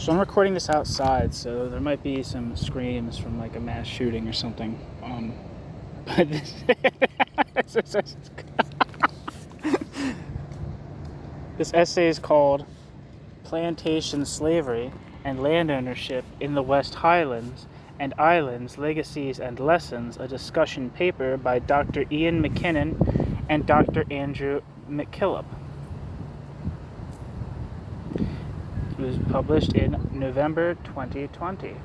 So I'm recording this outside, so there might be some screams from like a mass shooting or something. But this essay is called Plantation Slavery and Landownership in the West Highlands and Islands, Legacies and Lessons, a discussion paper by Dr. Ian MacKinnon and Dr. Andrew Mackillop. It was published in November 2020.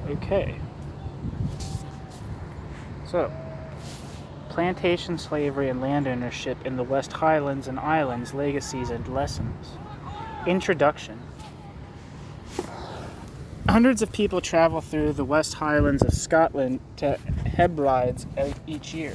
Okay. So, plantation slavery and land ownership in the West Highlands and Islands, Legacies and Lessons. Introduction. Hundreds of people travel through the West Highlands of Scotland to Hebrides each year.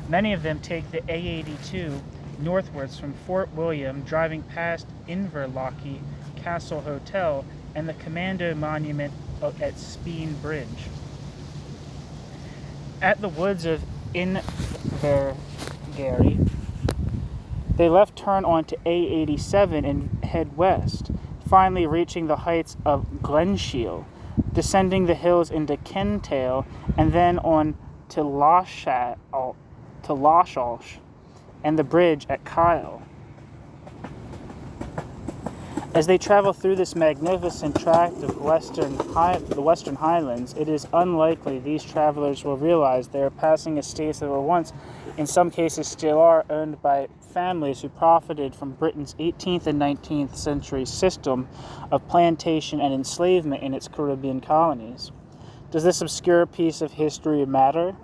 Many of them take the A82 northwards from Fort William, driving past Inverlochy Castle Hotel and the Commando Monument at Speen Bridge. At the woods of Invergary, they left turn onto A87 and head west, finally reaching the heights of Glenshiel, descending the hills into Kentale, and then on to Lashalsh and the bridge at Kyle. As they travel through this magnificent tract of the Western Highlands, it is unlikely these travelers will realize they are passing estates that were once, in some cases still are, owned by families who profited from Britain's 18th and 19th century system of plantation and enslavement in its Caribbean colonies. Does this obscure piece of history matter?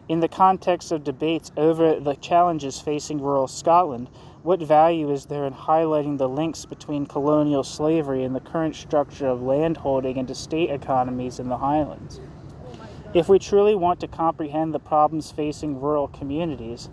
In the context of debates over the challenges facing rural Scotland, what value is there in highlighting the links between colonial slavery and the current structure of landholding and estate economies in the Highlands? If we truly want to comprehend the problems facing rural communities,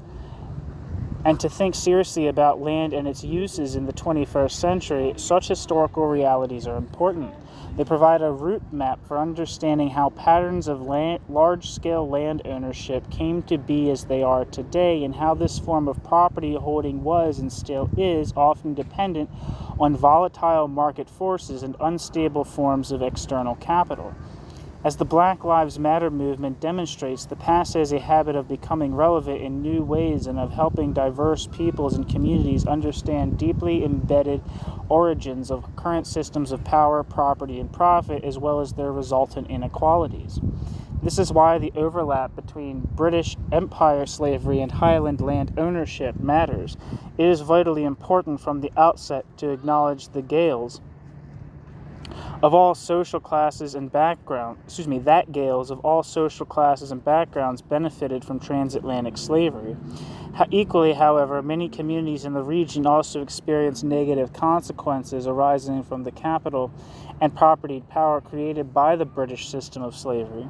and to think seriously about land and its uses in the 21st century, such historical realities are important. They provide a route map for understanding how patterns of large-scale land ownership came to be as they are today, and how this form of property holding was and still is often dependent on volatile market forces and unstable forms of external capital. As the Black Lives Matter movement demonstrates, the past has a habit of becoming relevant in new ways and of helping diverse peoples and communities understand deeply embedded origins of current systems of power, property, and profit, as well as their resultant inequalities. This is why the overlap between British Empire slavery and Highland land ownership matters. It is vitally important from the outset to acknowledge the Gaels of all social classes and backgrounds, that Gaels of all social classes and backgrounds benefited from transatlantic slavery. Equally, however, many communities in the region also experienced negative consequences arising from the capital and property power created by the British system of slavery.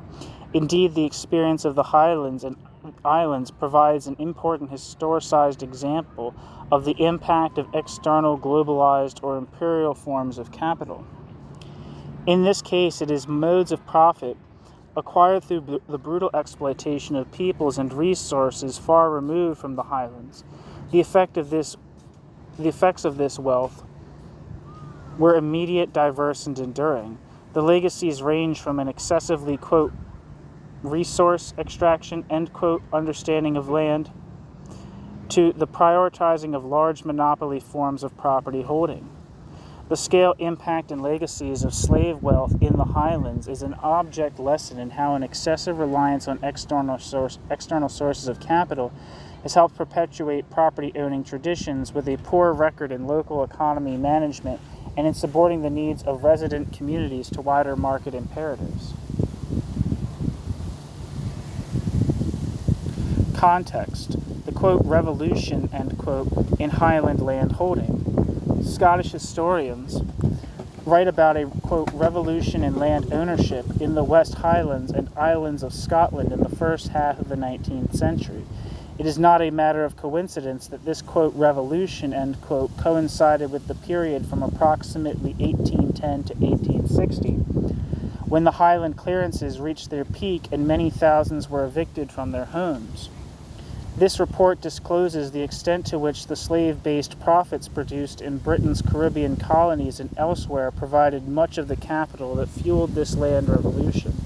Indeed, the experience of the Highlands and Islands provides an important historicized example of the impact of external, globalized, or imperial forms of capital. In this case, it is modes of profit acquired through the brutal exploitation of peoples and resources far removed from the Highlands. The effects of this wealth were immediate, diverse, and enduring. The legacies range from an excessively, quote, resource extraction, end quote, understanding of land, to the prioritizing of large monopoly forms of property holding. The scale, impact, and legacies of slave wealth in the Highlands is an object lesson in how an excessive reliance on external sources of capital has helped perpetuate property-owning traditions with a poor record in local economy management and in supporting the needs of resident communities to wider market imperatives. Context. The, quote, revolution, end quote, in Highland land holding. Scottish historians write about a, quote, revolution in land ownership in the West Highlands and Islands of Scotland in the first half of the 19th century. It is not a matter of coincidence that this, quote, revolution, end quote, coincided with the period from approximately 1810 to 1860, when the Highland clearances reached their peak and many thousands were evicted from their homes. This report discloses the extent to which the slave-based profits produced in Britain's Caribbean colonies and elsewhere provided much of the capital that fueled this land revolution.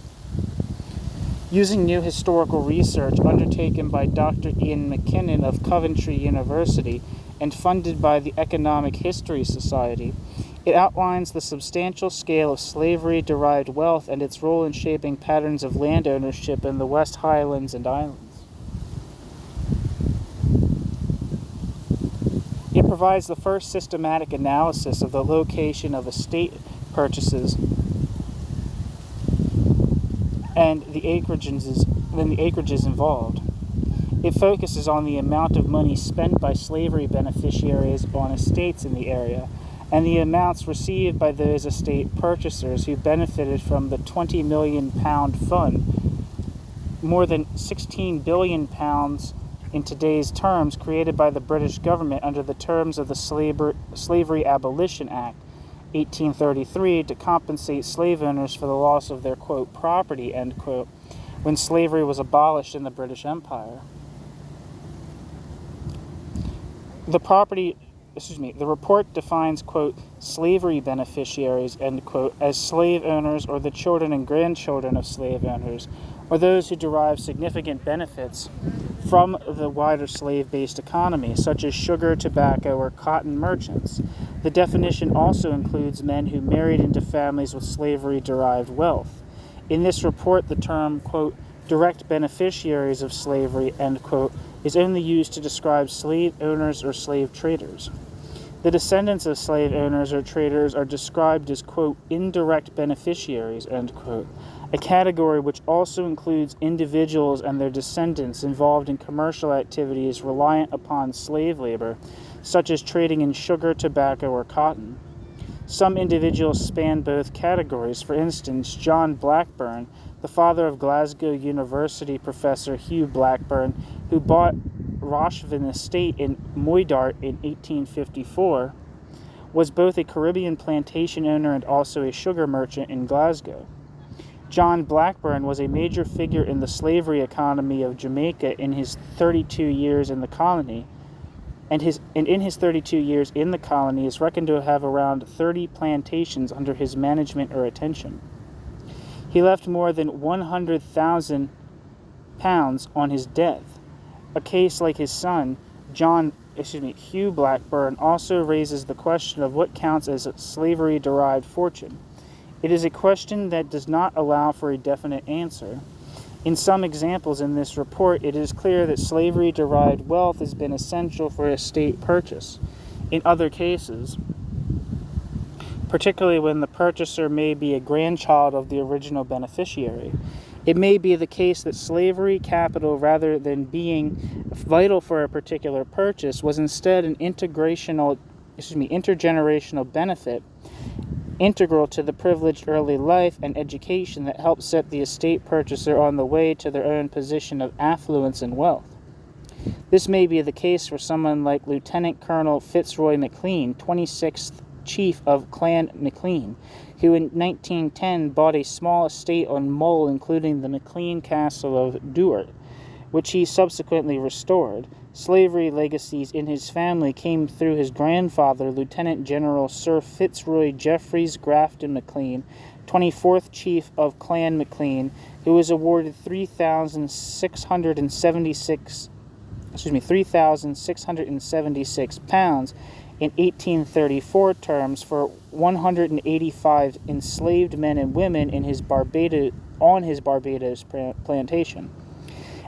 Using new historical research undertaken by Dr. Ian MacKinnon of Coventry University and funded by the Economic History Society, it outlines the substantial scale of slavery-derived wealth and its role in shaping patterns of land ownership in the West Highlands and Islands. It provides the first systematic analysis of the location of estate purchases and the acreages involved. It focuses on the amount of money spent by slavery beneficiaries on estates in the area and the amounts received by those estate purchasers who benefited from the £20 million fund, more than £16 billion in today's terms, created by the British government under the terms of the Slavery Abolition Act, 1833, to compensate slave owners for the loss of their, quote, property, end quote, when slavery was abolished in the British Empire. The report defines, quote, slavery beneficiaries, end quote, as slave owners or the children and grandchildren of slave owners, or those who derive significant benefits from the wider slave-based economy, such as sugar, tobacco, or cotton merchants. The definition also includes men who married into families with slavery-derived wealth. In this report, the term, quote, direct beneficiaries of slavery, end quote, is only used to describe slave owners or slave traders. The descendants of slave owners or traders are described as, quote, indirect beneficiaries, end quote, a category which also includes individuals and their descendants involved in commercial activities reliant upon slave labor, such as trading in sugar, tobacco, or cotton. Some individuals span both categories. For instance, John Blackburn, the father of Glasgow University professor Hugh Blackburn, who bought Roshvin Estate in Moidart in 1854, was both a Caribbean plantation owner and also a sugar merchant in Glasgow. John Blackburn was a major figure in the slavery economy of Jamaica in his 32 years in the colony, and in his 32 years in the colony is reckoned to have around 30 plantations under his management or attention. He left more than £100,000 on his death. A case like his son, Hugh Blackburn, also raises the question of what counts as a slavery-derived fortune. It is a question that does not allow for a definite answer. In some examples in this report, it is clear that slavery-derived wealth has been essential for estate purchase. In other cases, particularly when the purchaser may be a grandchild of the original beneficiary, it may be the case that slavery capital, rather than being vital for a particular purchase, was instead an intergenerational benefit integral to the privileged early life and education that helped set the estate purchaser on the way to their own position of affluence and wealth. This may be the case for someone like Lieutenant Colonel Fitzroy McLean, 26th Chief of Clan McLean, who in 1910 bought a small estate on Mull, including the McLean Castle of Duart, which he subsequently restored. Slavery legacies in his family came through his grandfather, Lieutenant General Sir Fitzroy Jeffreys Grafton McLean, 24th Chief of Clan McLean, who was awarded £3,676 in 1834 terms for 185 enslaved men and women on his Barbados plantation,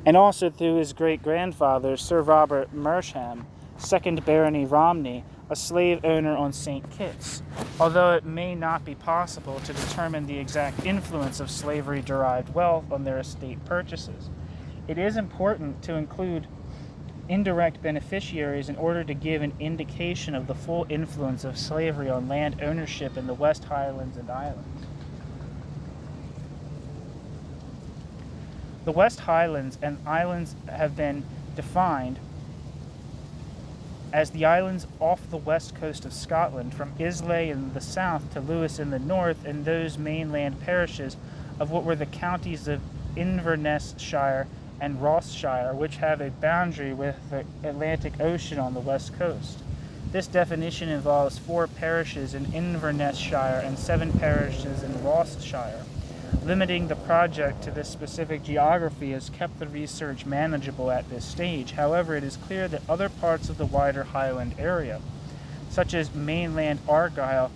and also through his great-grandfather, Sir Robert Mersham, 2nd Barony Romney, a slave owner on St. Kitts. Although it may not be possible to determine the exact influence of slavery-derived wealth on their estate purchases, it is important to include indirect beneficiaries in order to give an indication of the full influence of slavery on land ownership in the West Highlands and Islands. The West Highlands and Islands have been defined as the islands off the west coast of Scotland, from Islay in the south to Lewis in the north, and those mainland parishes of what were the counties of Inverness Shire and Ross Shire, which have a boundary with the Atlantic Ocean on the west coast. This definition involves 4 parishes in Inverness Shire and 7 parishes in Ross Shire. Limiting the project to this specific geography has kept the research manageable at this stage. However, it is clear that other parts of the wider Highland area, such as mainland Argyll,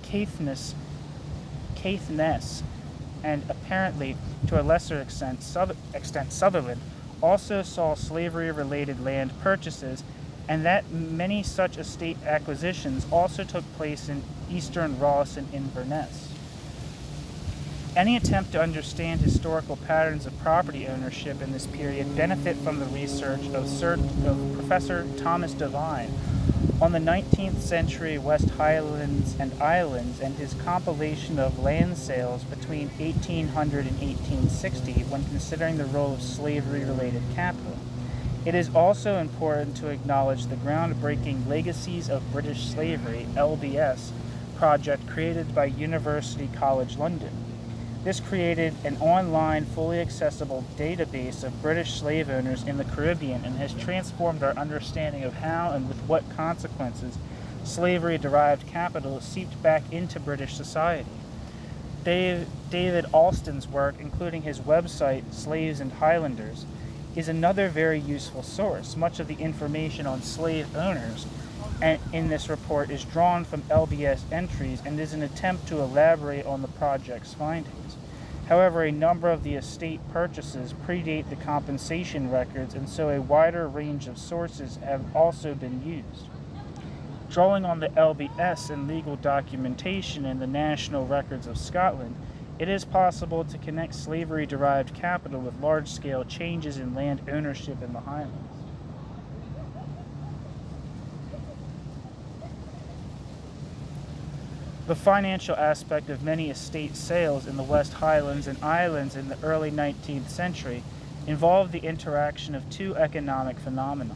Caithness, and apparently to a lesser extent Sutherland, also saw slavery-related land purchases, and that many such estate acquisitions also took place in eastern Ross and Inverness. Any attempt to understand historical patterns of property ownership in this period benefit from the research of Professor Thomas Devine on the 19th century West Highlands and Islands and his compilation of land sales between 1800 and 1860 when considering the role of slavery-related capital. It is also important to acknowledge the groundbreaking Legacies of British Slavery, LBS, project created by University College London. This created an online, fully accessible database of British slave owners in the Caribbean and has transformed our understanding of how and with what consequences slavery-derived capital seeped back into British society. David Alston's work, including his website, Slaves and Highlanders, is another very useful source. Much of the information on slave owners in this report is drawn from LBS entries and is an attempt to elaborate on the project's findings. However, a number of the estate purchases predate the compensation records, and so a wider range of sources have also been used. Drawing on the LBS and legal documentation in the National Records of Scotland, it is possible to connect slavery-derived capital with large-scale changes in land ownership in the Highlands. The financial aspect of many estate sales in the West Highlands and Islands in the early 19th century involved the interaction of 2 economic phenomena.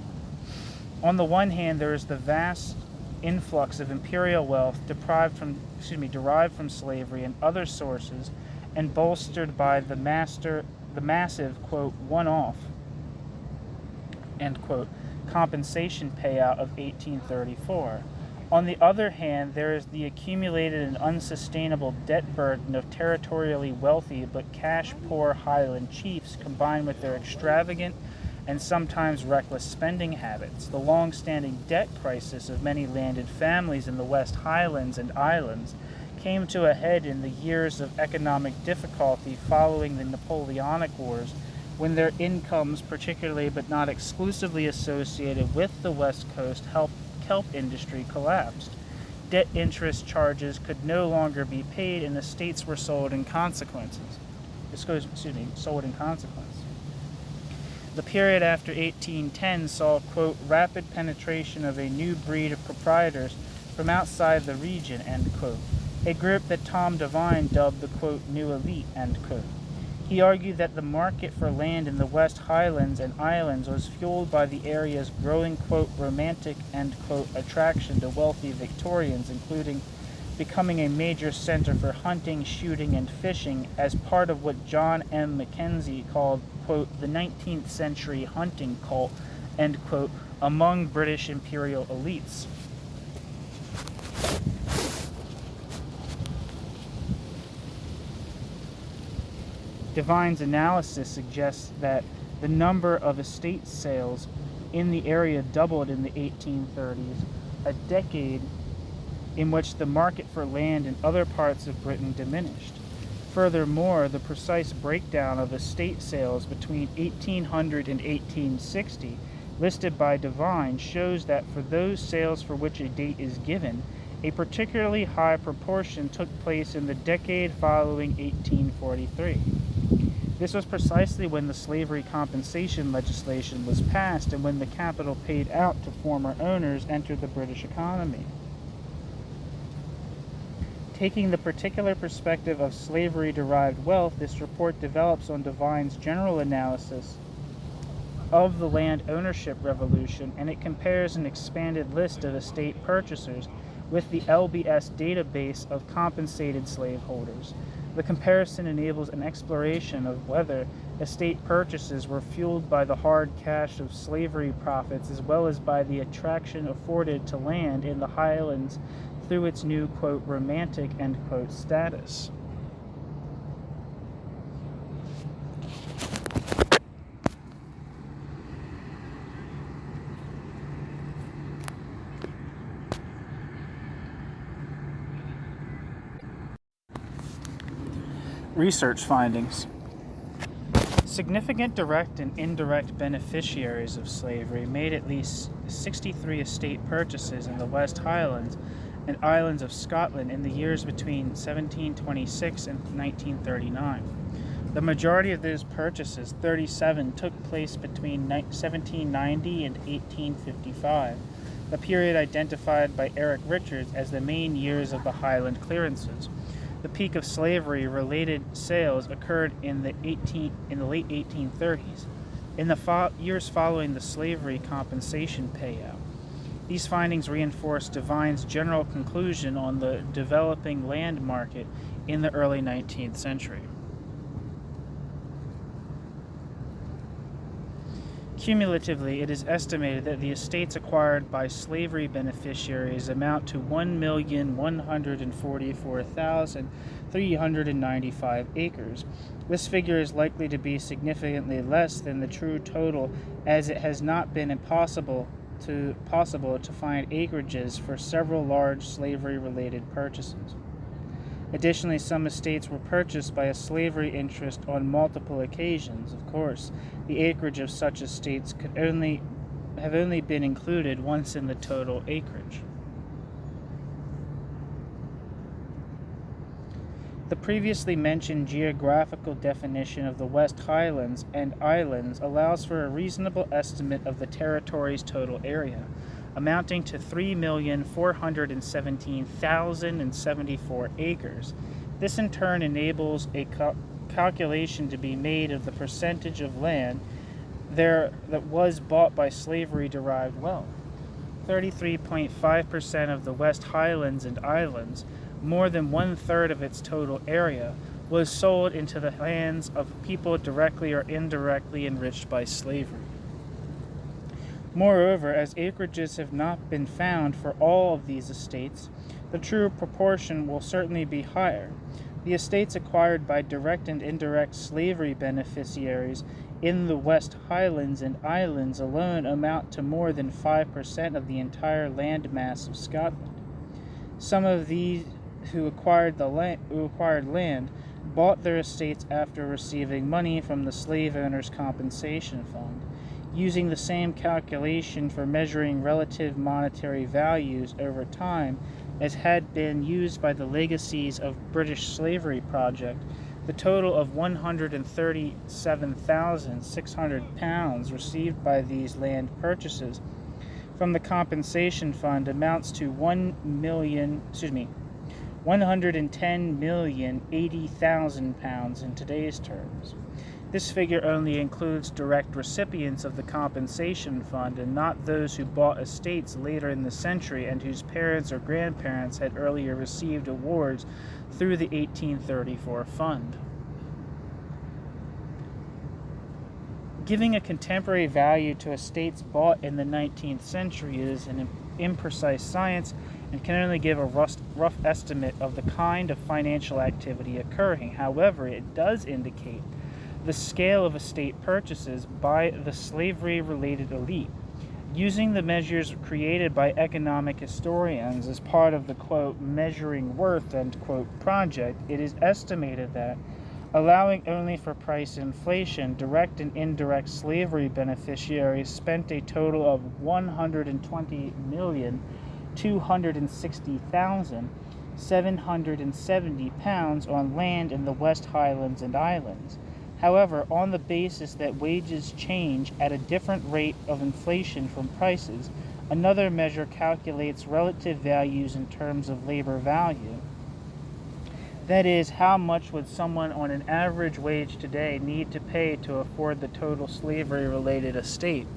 On the one hand, there is the vast influx of imperial wealth derived from slavery and other sources, and bolstered by the massive, quote, one-off, end quote, compensation payout of 1834. On the other hand, there is the accumulated and unsustainable debt burden of territorially wealthy but cash-poor Highland chiefs, combined with their extravagant and sometimes reckless spending habits. The long-standing debt crisis of many landed families in the West Highlands and Islands came to a head in the years of economic difficulty following the Napoleonic Wars, when their incomes, particularly but not exclusively associated with the West Coast kelp industry, collapsed. Debt interest charges could no longer be paid, and estates were sold in consequence. The period after 1810 saw, quote, rapid penetration of a new breed of proprietors from outside the region, end quote, a group that Tom Devine dubbed the, quote, new elite, end quote. He argued that the market for land in the West Highlands and Islands was fueled by the area's growing, quote, romantic, end quote, attraction to wealthy Victorians, including becoming a major center for hunting, shooting, and fishing as part of what John M. Mackenzie called, quote, the 19th century hunting cult, end quote, among British imperial elites. Devine's analysis suggests that the number of estate sales in the area doubled in the 1830s, a decade in which the market for land in other parts of Britain diminished. Furthermore, the precise breakdown of estate sales between 1800 and 1860, listed by Devine, shows that for those sales for which a date is given, a particularly high proportion took place in the decade following 1843. This was precisely when the slavery compensation legislation was passed and when the capital paid out to former owners entered the British economy. Taking the particular perspective of slavery-derived wealth, this report develops on Devine's general analysis of the land ownership revolution, and it compares an expanded list of estate purchasers with the LBS database of compensated slaveholders. The comparison enables an exploration of whether estate purchases were fueled by the hard cash of slavery profits as well as by the attraction afforded to land in the Highlands through its new, quote, romantic, end quote, status. Research findings. Significant direct and indirect beneficiaries of slavery made at least 63 estate purchases in the West Highlands and Islands of Scotland in the years between 1726 and 1939. The majority of those purchases, 37, took place between 1790 and 1855, the period identified by Eric Richards as the main years of the Highland clearances. The peak of slavery-related sales occurred in the late 1830s, in the years following the slavery compensation payout. These findings reinforce Devine's general conclusion on the developing land market in the early 19th century. Cumulatively, it is estimated that the estates acquired by slavery beneficiaries amount to 1,144,395 acres. This figure is likely to be significantly less than the true total, as it has not been possible to find acreages for several large slavery-related purchases. Additionally, some estates were purchased by a slavery interest on multiple occasions. Of course, the acreage of such estates could only been included once in the total acreage. The previously mentioned geographical definition of the West Highlands and Islands allows for a reasonable estimate of the territory's total area, amounting to 3,417,074 acres. This in turn enables a calculation to be made of the percentage of land there that was bought by slavery-derived wealth. 33.5% of the West Highlands and Islands, more than one-third of its total area, was sold into the hands of people directly or indirectly enriched by slavery. Moreover, as acreages have not been found for all of these estates, the true proportion will certainly be higher. The estates acquired by direct and indirect slavery beneficiaries in the West Highlands and Islands alone amount to more than 5% of the entire land mass of Scotland. Some of these who acquired land bought their estates after receiving money from the slave owners' compensation fund. Using the same calculation for measuring relative monetary values over time as had been used by the legacies of British Slavery Project, the total of £137,600 received by these land purchases from the compensation fund amounts to £110,080,000 in today's terms. This figure only includes direct recipients of the compensation fund and not those who bought estates later in the century and whose parents or grandparents had earlier received awards through the 1834 fund. Giving a contemporary value to estates bought in the 19th century is an imprecise science and can only give a rough estimate of the kind of financial activity occurring. However, it does indicate the scale of estate purchases by the slavery-related elite. Using the measures created by economic historians as part of the, quote, measuring worth, end quote, project, it is estimated that, allowing only for price inflation, direct and indirect slavery beneficiaries spent a total of £120,260,770 on land in the West Highlands and Islands. However, on the basis that wages change at a different rate of inflation from prices, another measure calculates relative values in terms of labor value. That is, how much would someone on an average wage today need to pay to afford the total slavery-related estate?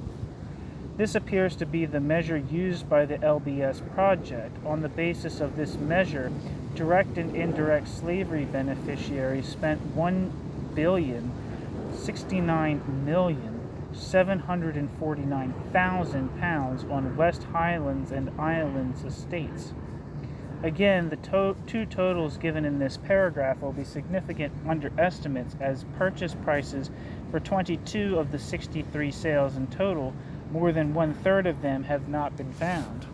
This appears to be the measure used by the LBS project. On the basis of this measure, direct and indirect slavery beneficiaries spent £1,069,749,000 on West Highlands and Islands estates. Again, the two totals given in this paragraph will be significant underestimates, as purchase prices for 22 of the 63 sales in total, more than one-third of them, have not been found.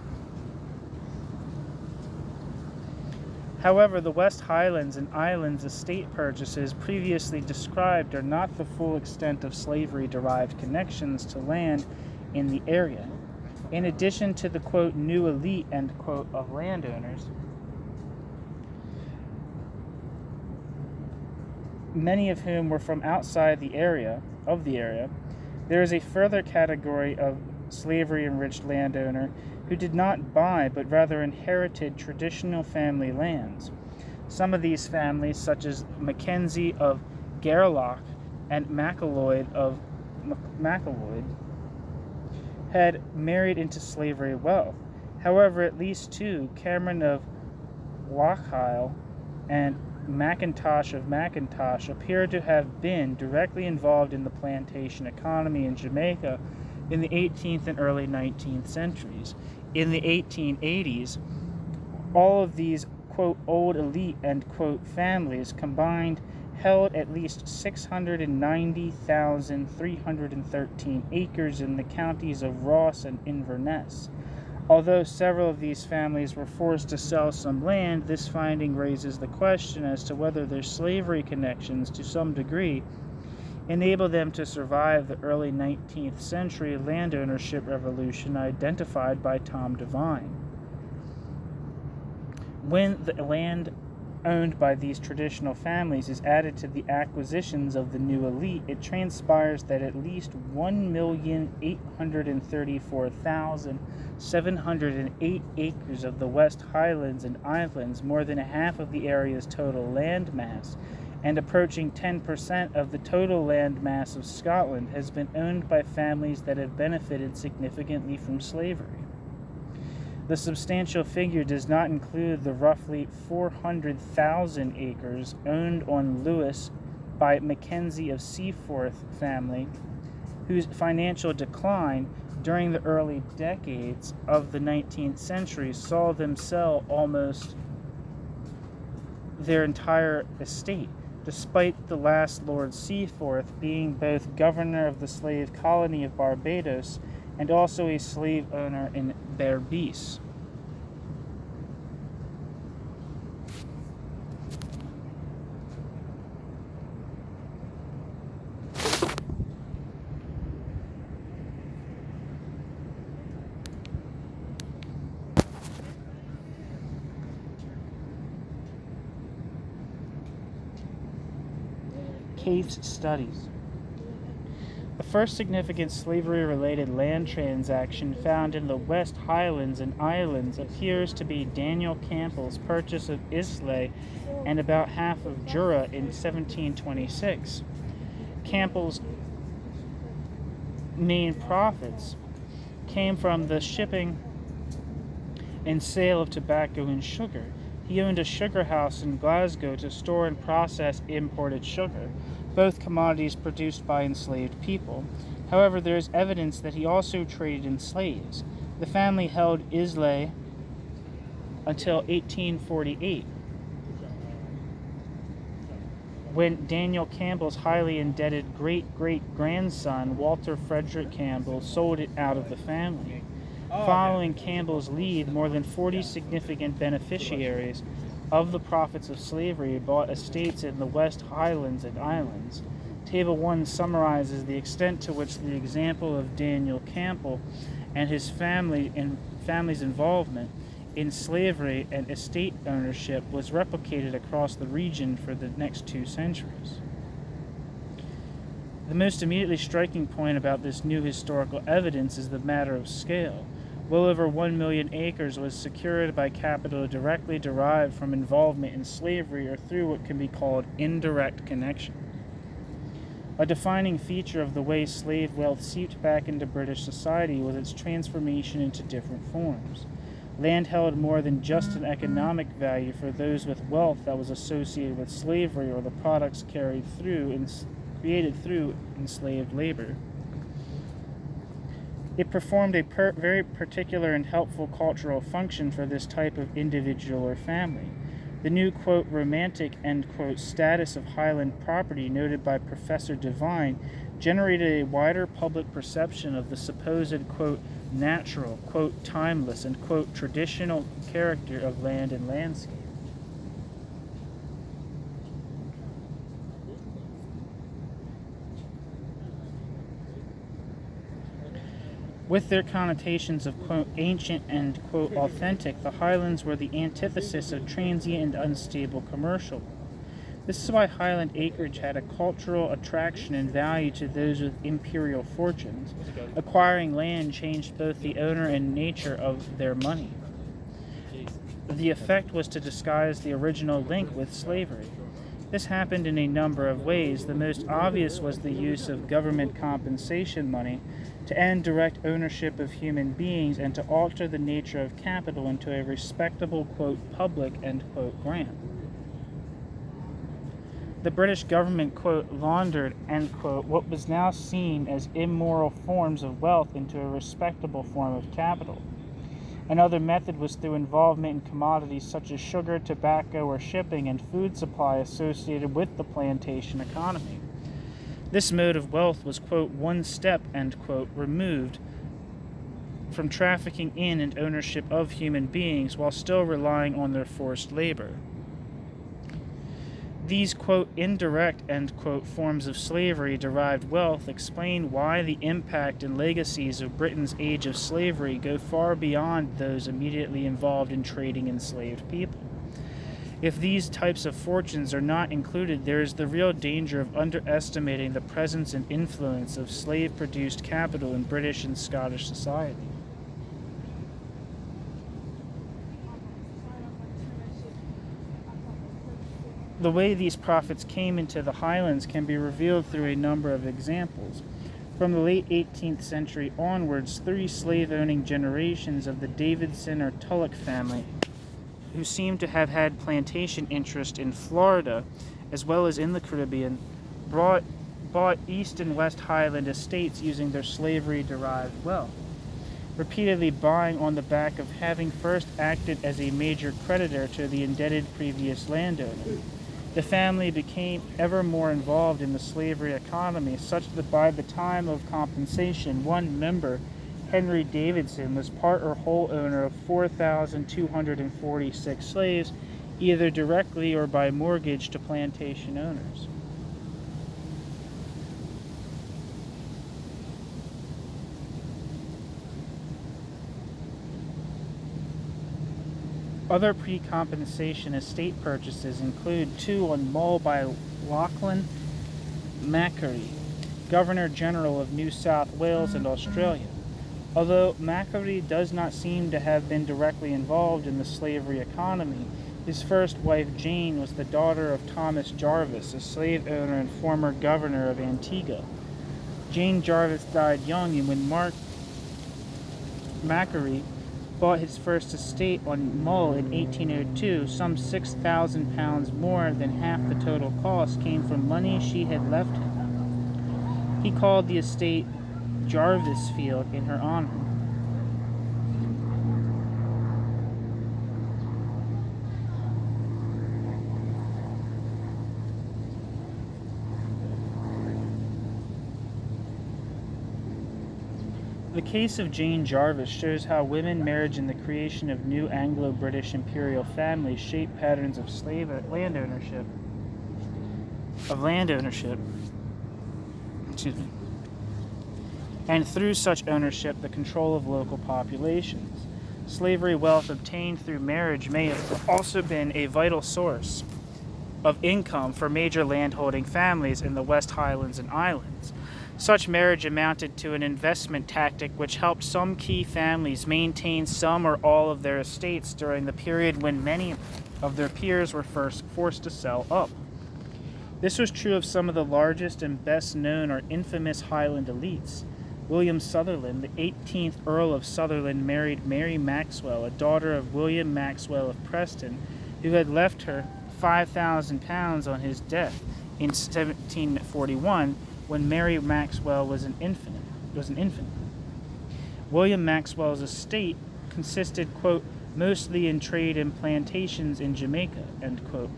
However, the West Highlands and Islands estate purchases previously described are not the full extent of slavery-derived connections to land in the area. In addition to the, quote, new elite, end quote, of landowners, many of whom were from outside the area, there is a further category of slavery-enriched landowner who did not buy but rather inherited traditional family lands. Some of these families, such as Mackenzie of Gairloch and Mackillop of Mackillop, had married into slavery wealth. However, at least two, Cameron of Lochile and McIntosh of McIntosh, appear to have been directly involved in the plantation economy in Jamaica in the 18th and early 19th centuries. In the 1880s, all of these, quote, old elite, end quote, families combined held at least 690,313 acres in the counties of Ross and Inverness. Although several of these families were forced to sell some land, this finding raises the question as to whether their slavery connections, to some degree, enable them to survive the early 19th century land ownership revolution identified by Tom Devine. When the land owned by these traditional families is added to the acquisitions of the new elite, it transpires that at least 1,834,708 acres of the West Highlands and Islands, more than half of the area's total land mass, and approaching 10% of the total land mass of Scotland, has been owned by families that have benefited significantly from slavery. The substantial figure does not include the roughly 400,000 acres owned on Lewis by Mackenzie of Seaforth family, whose financial decline during the early decades of the 19th century saw them sell almost their entire estate, despite the last Lord Seaforth being both governor of the slave colony of Barbados and also a slave owner in Berbice. Case studies. The first significant slavery-related land transaction found in the West Highlands and Islands appears to be Daniel Campbell's purchase of Islay and about half of Jura in 1726. Campbell's main profits came from the shipping and sale of tobacco and sugar. He owned a sugar house in Glasgow to store and process imported sugar, both commodities produced by enslaved people. However, there is evidence that he also traded in slaves. The family held Islay until 1848, when Daniel Campbell's highly indebted great-great-grandson, Walter Frederick Campbell, sold it out of the family. Following Campbell's lead, more than 40 significant beneficiaries of the profits of slavery bought estates in the West Highlands and Islands. Table 1 summarizes the extent to which the example of Daniel Campbell and his family's involvement in slavery and estate ownership was replicated across the region for the next 2 centuries. The most immediately striking point about this new historical evidence is the matter of scale. Well over 1 million acres was secured by capital directly derived from involvement in slavery or through what can be called indirect connection. A defining feature of the way slave wealth seeped back into British society was its transformation into different forms. Land held more than just an economic value for those with wealth that was associated with slavery or the products created through enslaved labor. It performed a very particular and helpful cultural function for this type of individual or family. The new, quote, romantic, end quote, status of Highland property noted by Professor Devine generated a wider public perception of the supposed, quote, natural, quote, timeless, and, quote, traditional character of land and landscape. With their connotations of, quote, ancient and, quote, authentic, the Highlands were the antithesis of transient and unstable commercial. This is why Highland acreage had a cultural attraction and value to those with imperial fortunes. Acquiring land changed both the owner and nature of their money. The effect was to disguise the original link with slavery. This happened in a number of ways. The most obvious was the use of government compensation money to end direct ownership of human beings and to alter the nature of capital into a respectable, quote, public, end quote, grant. The British government, quote, laundered, end quote, what was now seen as immoral forms of wealth into a respectable form of capital. Another method was through involvement in commodities such as sugar, tobacco, or shipping and food supply associated with the plantation economy. This mode of wealth was, quote, one step, end quote, removed from trafficking in and ownership of human beings while still relying on their forced labor. These, quote, indirect, end quote, forms of slavery-derived wealth explain why the impact and legacies of Britain's age of slavery go far beyond those immediately involved in trading enslaved people. If these types of fortunes are not included, there is the real danger of underestimating the presence and influence of slave-produced capital in British and Scottish society. The way these profits came into the Highlands can be revealed through a number of examples. From the late 18th century onwards, 3 slave-owning generations of the Davidson or Tulloch family, who seem to have had plantation interest in Florida as well as in the Caribbean, bought East and West Highland estates using their slavery-derived wealth, repeatedly buying on the back of having first acted as a major creditor to the indebted previous landowner. The family became ever more involved in the slavery economy, such that by the time of compensation, one member, Henry Davidson, was part or whole owner of 4,246 slaves, either directly or by mortgage to plantation owners. Other pre-compensation estate purchases include 2 on Mull by Lachlan Macquarie, Governor-General of New South Wales and Australia. Although Macquarie does not seem to have been directly involved in the slavery economy, his first wife Jane was the daughter of Thomas Jarvis, a slave owner and former governor of Antigua. Jane Jarvis died young, and when Mark Macquarie bought his first estate on Mull in 1802, some £6,000 more than half the total cost came from money she had left him. He called the estate Jarvis Field in her honor. The case of Jane Jarvis shows how women marriage and the creation of new Anglo-British imperial families shaped patterns of land ownership. And through such ownership, the control of local populations. Slavery wealth obtained through marriage may have also been a vital source of income for major landholding families in the West Highlands and Islands. Such marriage amounted to an investment tactic which helped some key families maintain some or all of their estates during the period when many of their peers were first forced to sell up. This was true of some of the largest and best known or infamous Highland elites. William Sutherland, the 18th Earl of Sutherland, married Mary Maxwell, a daughter of William Maxwell of Preston, who had left her £5,000 on his death in 1741 when Mary Maxwell was an infant. William Maxwell's estate consisted, quote, mostly in trade and plantations in Jamaica, end quote.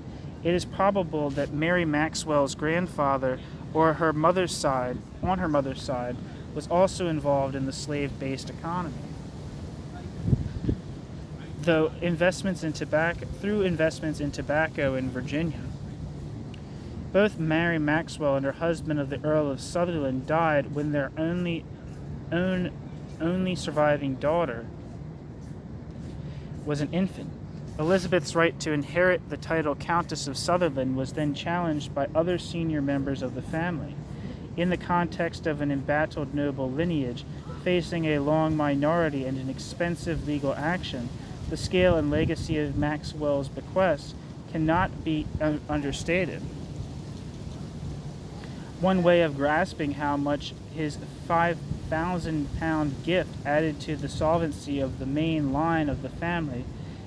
It is probable that Mary Maxwell's grandfather on her mother's side, was also involved in the slave-based economy. Through investments in tobacco in Virginia. Both Mary Maxwell and her husband of the Earl of Sutherland died when their only surviving daughter was an infant. Elizabeth's right to inherit the title Countess of Sutherland was then challenged by other senior members of the family. In the context of an embattled noble lineage facing a long minority and an expensive legal action, the scale and legacy of Maxwell's bequest cannot be understated. One way of grasping how much his £5,000 gift added to the solvency of the main line of the family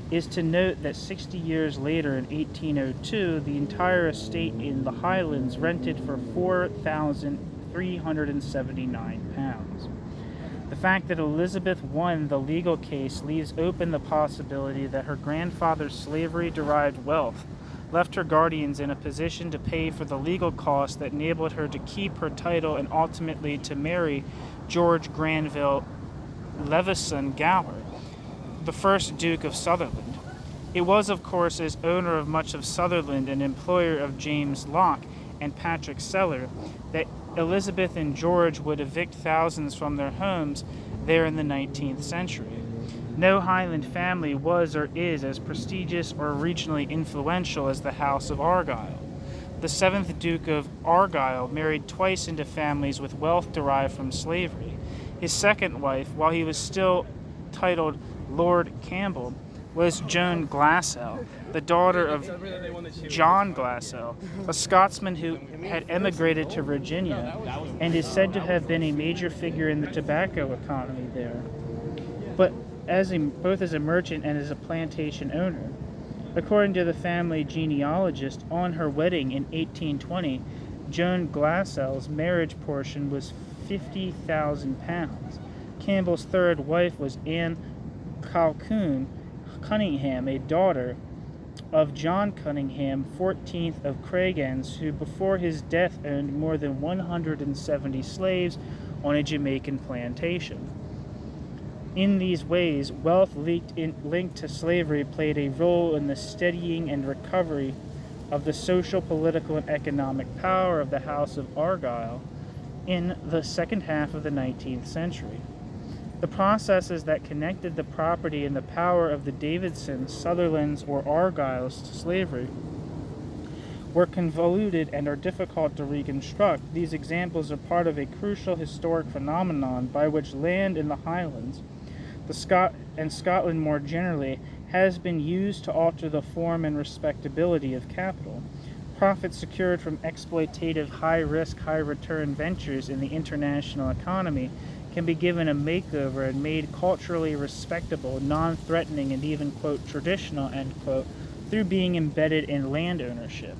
is to note that 60 years later, in 1802, the entire estate in the Highlands rented for £4,379. The fact that Elizabeth won the legal case leaves open the possibility that her grandfather's slavery-derived wealth left her guardians in a position to pay for the legal costs that enabled her to keep her title and ultimately to marry George Granville Levison Gower, the first Duke of Sutherland. It was, of course, as owner of much of Sutherland and employer of James Locke and Patrick Seller that Elizabeth and George would evict thousands from their homes there in the 19th century. No Highland family was or is as prestigious or regionally influential as the House of Argyll. The 7th Duke of Argyll married twice into families with wealth derived from slavery. His second wife, while he was still titled Lord Campbell, was Joan Glassell, the daughter of John Glassell, a Scotsman who had emigrated to Virginia and is said to have been a major figure in the tobacco economy there, but both as a merchant and as a plantation owner. According to the family genealogist, on her wedding in 1820, Joan Glassell's marriage portion was £50,000. Campbell's third wife was Anne Calhoun Cunningham, a daughter of John Cunningham, 14th of Craigens, who before his death owned more than 170 slaves on a Jamaican plantation. In these ways, wealth linked to slavery played a role in the steadying and recovery of the social, political, and economic power of the House of Argyll in the second half of the 19th century. The processes that connected the property and the power of the Davidsons, Sutherlands, or Argylls to slavery were convoluted and are difficult to reconstruct. These examples are part of a crucial historic phenomenon by which land in the Highlands, and Scotland more generally, has been used to alter the form and respectability of capital. Profits secured from exploitative, high-risk, high-return ventures in the international economy can be given a makeover and made culturally respectable, non-threatening, and even, quote, traditional, end quote, through being embedded in land ownership.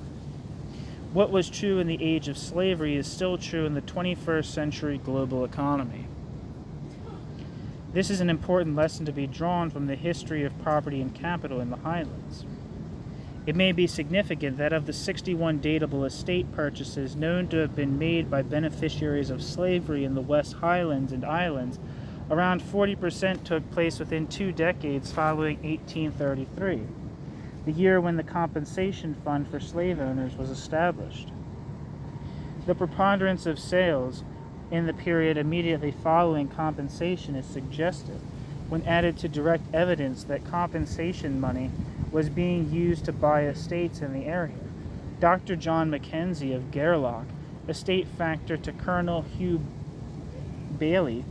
What was true in the age of slavery is still true in the 21st century global economy. This is an important lesson to be drawn from the history of property and capital in the Highlands. It may be significant that of the 61 datable estate purchases known to have been made by beneficiaries of slavery in the West Highlands and Islands, around 40% took place within 2 decades following 1833, the year when the compensation fund for slave owners was established. The preponderance of sales in the period immediately following compensation is suggestive, when added to direct evidence that compensation money was being used to buy estates in the area. Dr. John Mackenzie of Gairloch, estate factor to Colonel Hugh Bailey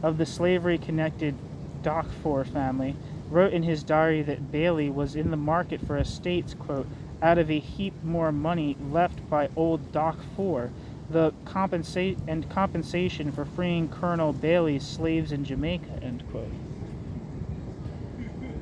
of the slavery-connected Dockford family, wrote in his diary that Bailey was in the market for estates, quote, out of a heap more money left by old Doc Four, the compensation for freeing Colonel Bailey's slaves in Jamaica, end quote.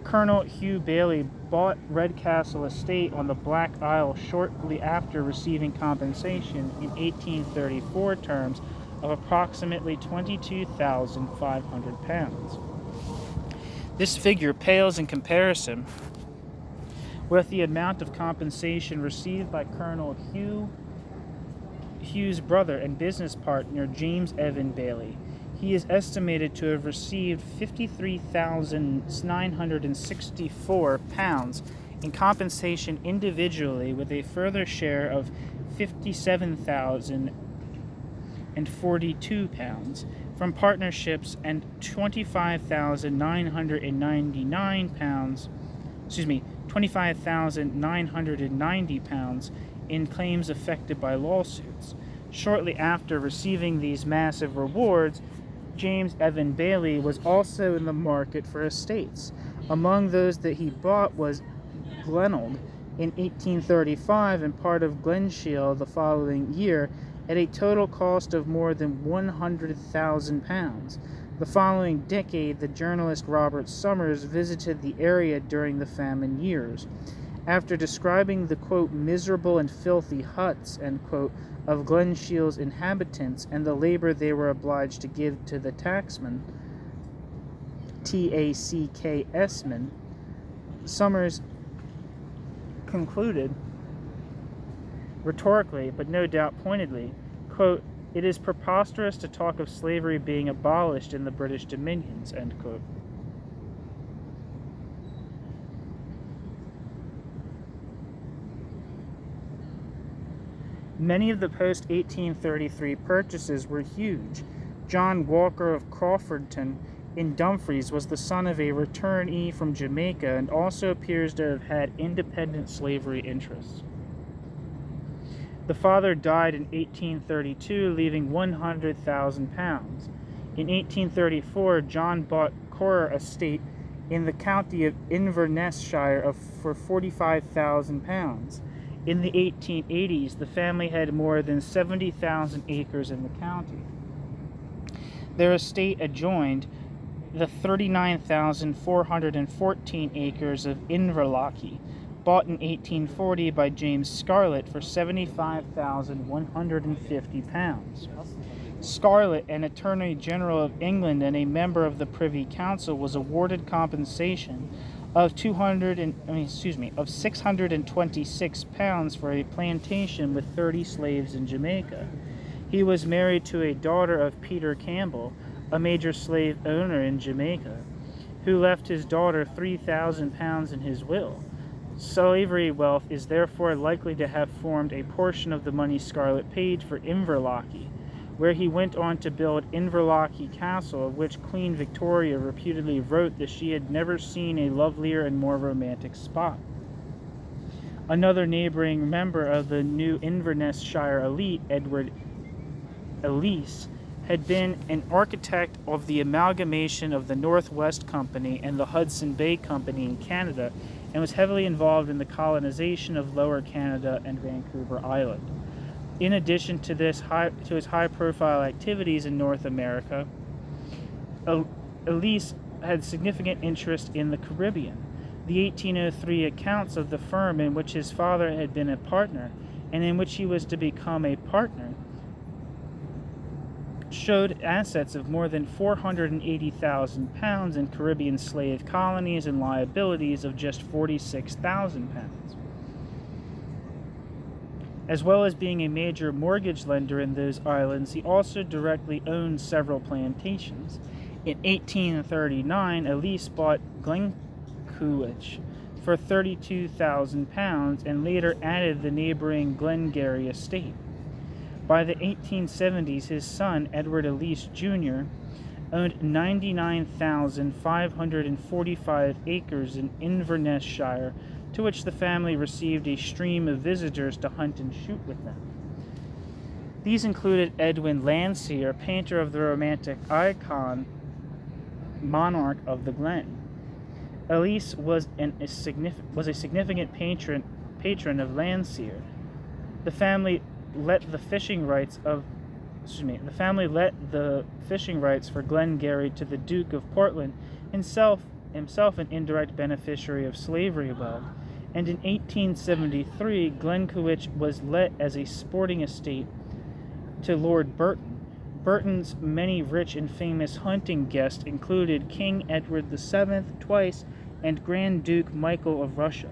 Colonel Hugh Bailey bought Redcastle Estate on the Black Isle shortly after receiving compensation in 1834 terms of approximately £22,500. This figure pales in comparison with the amount of compensation received by Colonel Hugh's brother and business partner, James Evan Bailey. He is estimated to have received £53,964 in compensation individually, with a further share of £57,042 from partnerships and £25,990 in claims affected by lawsuits. Shortly after receiving these massive rewards, James Evan Bailey was also in the market for estates. Among those that he bought was Glenelg in 1835 and part of Glenshiel the following year at a total cost of more than £100,000. The following decade, the journalist Robert Summers visited the area during the famine years. After describing the, quote, miserable and filthy huts, end quote, of Glenshiel's inhabitants and the labor they were obliged to give to the tacksmen, T-A-C-K-S-men, Summers concluded, rhetorically, but no doubt pointedly, quote, it is preposterous to talk of slavery being abolished in the British dominions, end quote. Many of the post-1833 purchases were huge. John Walker of Crawfordton in Dumfries was the son of a returnee from Jamaica and also appears to have had independent slavery interests. The father died in 1832, leaving £100,000. In 1834, John bought Correr Estate in the county of Inverness-shire for £45,000. In the 1880s, the family had more than 70,000 acres in the county. Their estate adjoined the 39,414 acres of Inverlochie, bought in 1840 by James Scarlett for £75,150. Scarlett, an Attorney General of England and a member of the Privy Council, was awarded compensation of £626 for a plantation with 30 slaves in Jamaica. He was married to a daughter of Peter Campbell, a major slave owner in Jamaica, who left his daughter £3,000 in his will. Slavery wealth is therefore likely to have formed a portion of the money Scarlett paid for Inverlochie, where he went on to build Inverlochie Castle, of which Queen Victoria reputedly wrote that she had never seen a lovelier and more romantic spot. Another neighboring member of the new Inverness-shire elite, Edward Ellice, had been an architect of the amalgamation of the Northwest Company and the Hudson Bay Company in Canada, and was heavily involved in the colonization of Lower Canada and Vancouver Island. In addition to his high-profile activities in North America, Ellice had significant interest in the Caribbean. The 1803 accounts of the firm in which his father had been a partner and in which he was to become a partner showed assets of more than £480,000 in Caribbean slave colonies and liabilities of just £46,000. As well as being a major mortgage lender in those islands, he also directly owned several plantations. In 1839, Ellice bought Glencoolach for £32,000 and later added the neighboring Glengarry estate. By the 1870s, his son, Edward Ellice Jr., owned 99,545 acres in Inverness-shire, to which the family received a stream of visitors to hunt and shoot with them. These included Edwin Landseer, painter of the Romantic icon, monarch of the Glen. Elise was a significant patron of Landseer. The family let the fishing rights for Glengarry to the Duke of Portland, himself an indirect beneficiary of slavery above. And in 1873, Glencoe was let as a sporting estate to Lord Burton. Burton's many rich and famous hunting guests included King Edward VII twice and Grand Duke Michael of Russia.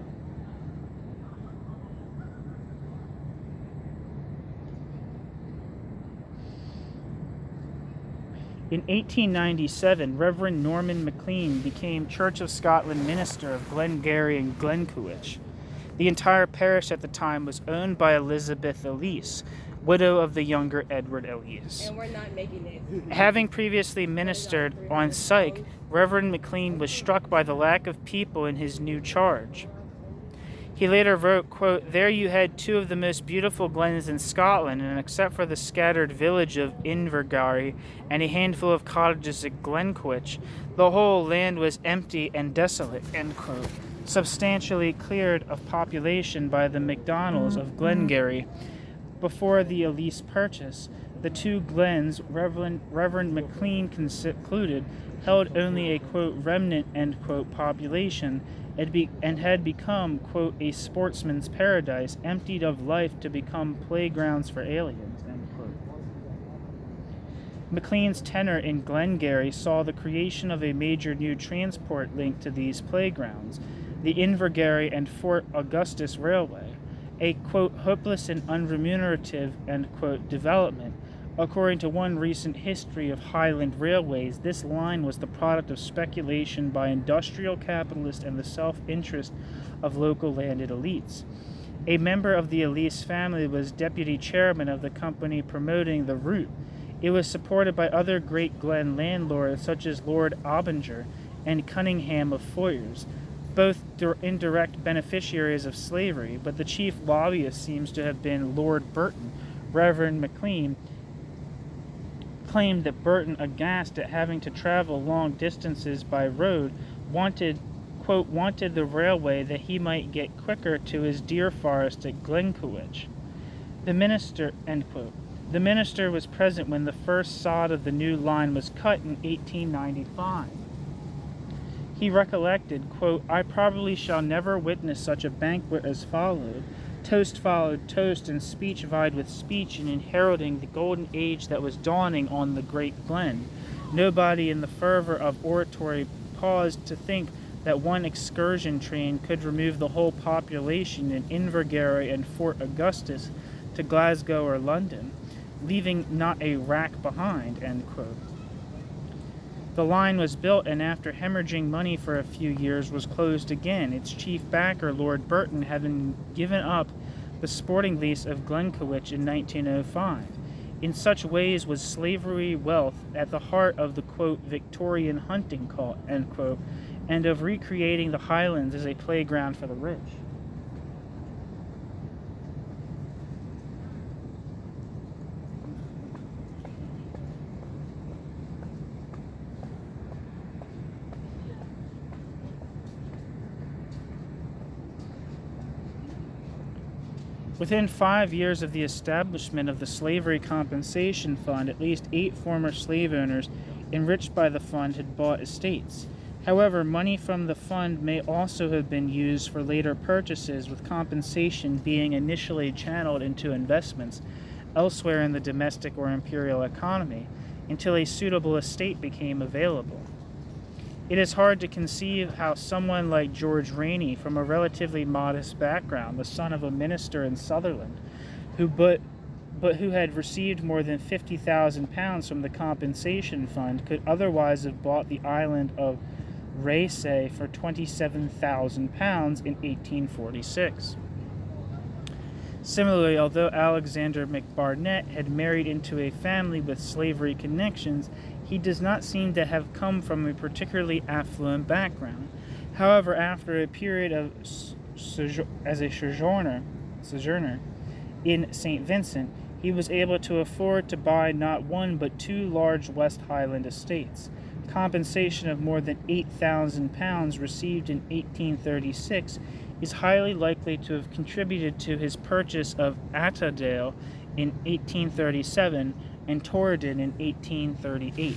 In 1897, Reverend Norman Maclean became Church of Scotland minister of Glengarry and Glencoe. The entire parish at the time was owned by Elizabeth Elise, widow of the younger Edward Elise. And we're not making it. Having previously ministered on Syke, Reverend Maclean was struck by the lack of people in his new charge. He later wrote, quote, "There you had two of the most beautiful glens in Scotland, and except for the scattered village of Invergarry and a handful of cottages at Glencoe, the whole land was empty and desolate," end quote, substantially cleared of population by the MacDonalds of Glengarry. Before the Elise purchase, the two glens, Reverend Maclean concluded, held only a, quote, remnant, end quote, population, and had become, quote, a sportsman's paradise, emptied of life to become playgrounds for aliens, end quote. Maclean's tenure in Glengarry saw the creation of a major new transport link to these playgrounds, the Invergarry and Fort Augustus Railway, a, quote, hopeless and unremunerative, end quote, development. According to one recent history of Highland railways, this line was the product of speculation by industrial capitalists and the self-interest of local landed elites. A member of the Elise family was deputy chairman of the company promoting the route. It was supported by other Great Glen landlords such as Lord Abinger and Cunningham of Foyers, both indirect beneficiaries of slavery, but the chief lobbyist seems to have been Lord Burton. Reverend Maclean claimed that Burton, aghast at having to travel long distances by road, wanted the railway that he might get quicker to his deer forest at Glencoe. The minister, end quote. The minister was present when the first sod of the new line was cut in 1895. He recollected, quote, "I probably shall never witness such a banquet as followed. Toast followed toast, and speech vied with speech in heralding the golden age that was dawning on the great Glen. Nobody in the fervor of oratory paused to think that one excursion train could remove the whole population in Invergarry and Fort Augustus to Glasgow or London, leaving not a rack behind," end quote. The line was built, and after hemorrhaging money for a few years, was closed again, its chief backer, Lord Burton, having given up the sporting lease of Glencoe in 1905. In such ways was slavery wealth at the heart of the, quote, Victorian hunting cult, end quote, and of recreating the Highlands as a playground for the rich. Within 5 years of the establishment of the Slavery Compensation Fund, at least 8 former slave owners enriched by the fund had bought estates. However, money from the fund may also have been used for later purchases, with compensation being initially channeled into investments elsewhere in the domestic or imperial economy until a suitable estate became available. It is hard to conceive how someone like George Rainey, from a relatively modest background, the son of a minister in Sutherland, who had received more than £50,000 from the compensation fund, could otherwise have bought the island of Raysay for £27,000 in 1846. Similarly, although Alexander McBarnett had married into a family with slavery connections, he does not seem to have come from a particularly affluent background. However, after a period of as a sojourner in St. Vincent, he was able to afford to buy not one but two large West Highland estates. Compensation of more than £8,000 received in 1836 is highly likely to have contributed to his purchase of Attadale in 1837 and Torridon in 1838.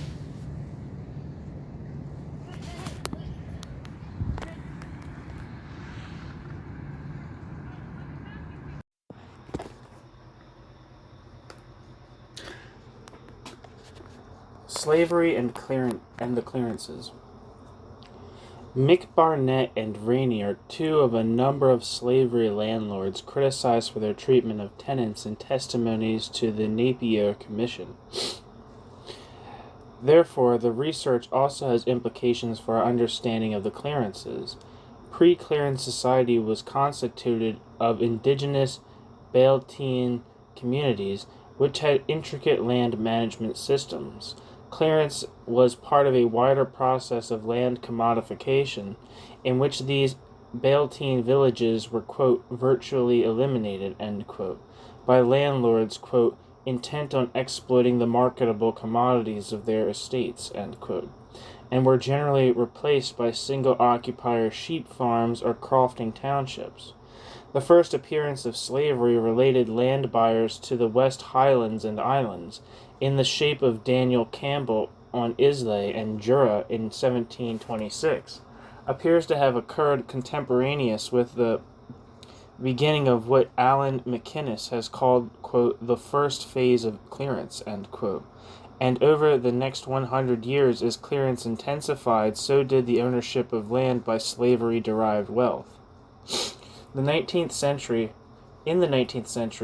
Slavery and the clearances. Mick Barnett and Rainey are two of a number of slavery landlords criticized for their treatment of tenants in testimonies to the Napier Commission. Therefore, the research also has implications for our understanding of the clearances. Pre-clearance society was constituted of indigenous Beltane communities which had intricate land management systems. Clearance was part of a wider process of land commodification, in which these Beltane villages were, quote, virtually eliminated, end quote, by landlords, quote, intent on exploiting the marketable commodities of their estates, end quote, and were generally replaced by single-occupier sheep farms or crofting townships. The first appearance of slavery related land buyers to the West Highlands and Islands, in the shape of Daniel Campbell on Islay and Jura in 1726, appears to have occurred contemporaneous with the beginning of what Alan MacInnes has called, quote, the first phase of clearance, end quote. And over the next 100 years, as clearance intensified, so did the ownership of land by slavery-derived wealth. In the 19th century,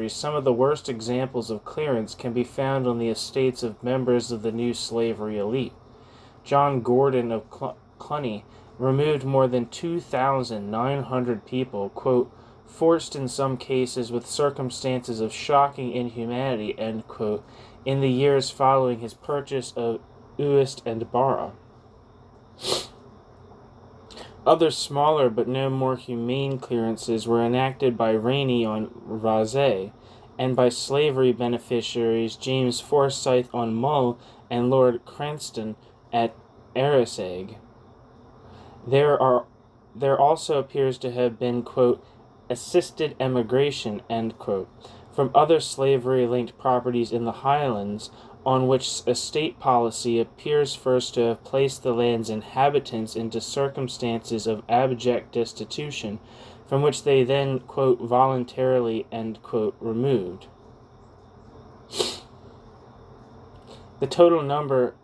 some of the worst examples of clearance can be found on the estates of members of the new slavery elite. John Gordon of Cluny removed more than 2,900 people, quote, forced in some cases with circumstances of shocking inhumanity, end quote, in the years following his purchase of Uist and Barra. Other smaller but no more humane clearances were enacted by Rainey on Rasay, and by slavery beneficiaries James Forsyth on Mull and Lord Cranston at Arisaig. There also appears to have been, quote, assisted emigration, end quote, from other slavery-linked properties in the Highlands, on which estate policy appears first to have placed the land's inhabitants into circumstances of abject destitution, from which they then, quote, voluntarily, end quote, removed. The total number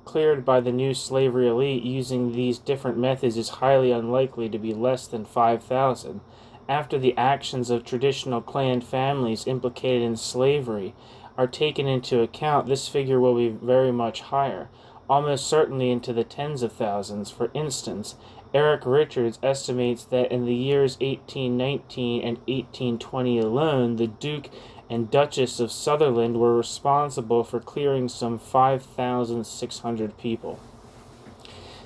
cleared by the new slavery elite using these different methods is highly unlikely to be less than 5,000. After the actions of traditional clan families implicated in slavery are taken into account, this figure will be very much higher, almost certainly into the tens of thousands. For instance, Eric Richards estimates that in the years 1819 and 1820 alone, the Duke and Duchess of Sutherland were responsible for clearing some 5,600 people.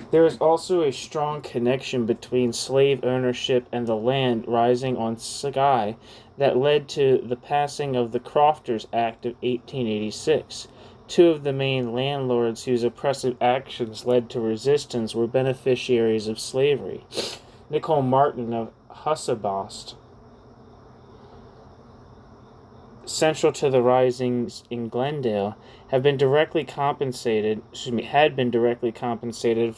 There is also a strong connection between slave ownership and the land rising on Skye that led to the passing of the Crofters Act of 1886. Two of the main landlords whose oppressive actions led to resistance were beneficiaries of slavery. Nicol Martin of Hussabost, central to the risings in Glendale, had been directly compensated for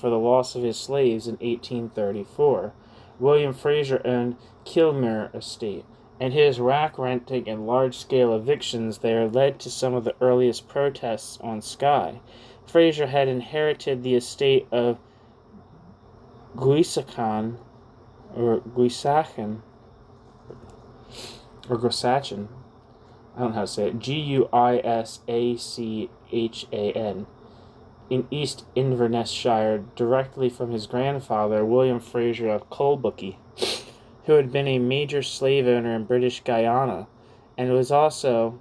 the loss of his slaves in 1834. William Fraser owned Kilmere Estate, and his rack renting and large-scale evictions there led to some of the earliest protests on Skye. Fraser had inherited the estate of Guisachan, or Guisachan, or Guisachan, I don't know how to say it, Guisachan, in East Inverness-shire, directly from his grandfather, William Fraser of Colbucky, who had been a major slave owner in British Guyana, and also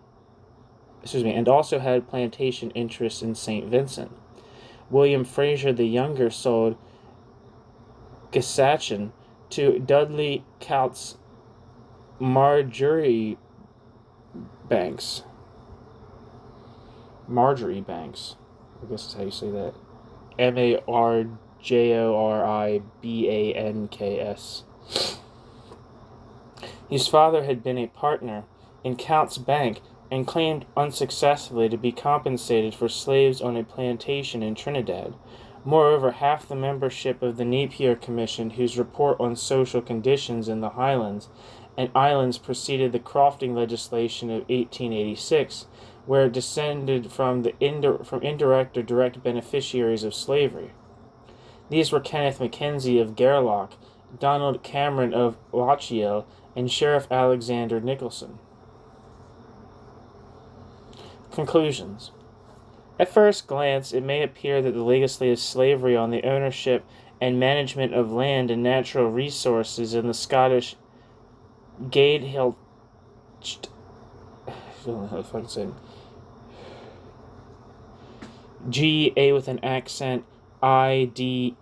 had plantation interests in St. Vincent. William Fraser the Younger sold Guisachan to Dudley Coutts Marjoribanks, Marjorie Banks. I guess that's how you say that. Marjoribanks. His father had been a partner in Count's Bank and claimed unsuccessfully to be compensated for slaves on a plantation in Trinidad. Moreover, half the membership of the Napier Commission, whose report on social conditions in the Highlands and Islands preceded the Crofting legislation of 1886, where it descended from indirect or direct beneficiaries of slavery. These were Kenneth Mackenzie of Gairloch, Donald Cameron of Lochiel, and Sheriff Alexander Nicholson. Conclusions. At first glance, it may appear that the legacy of slavery on the ownership and management of land and natural resources in the Scottish Gaedhilcht, I don't know how to fucking say it. G-A with an accent, Idhealtachd,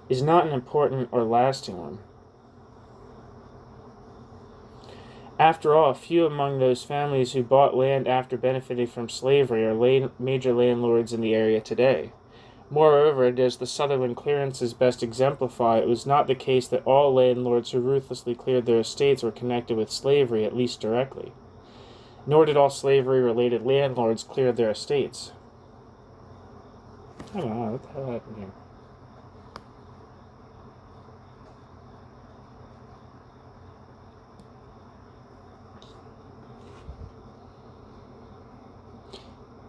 is not an important or lasting one. After all, few among those families who bought land after benefiting from slavery are major landlords in the area today. Moreover, as the Sutherland clearances best exemplify, it was not the case that all landlords who ruthlessly cleared their estates were connected with slavery, at least directly. Nor did all slavery-related landlords clear their estates. I don't know, what the hell happened here?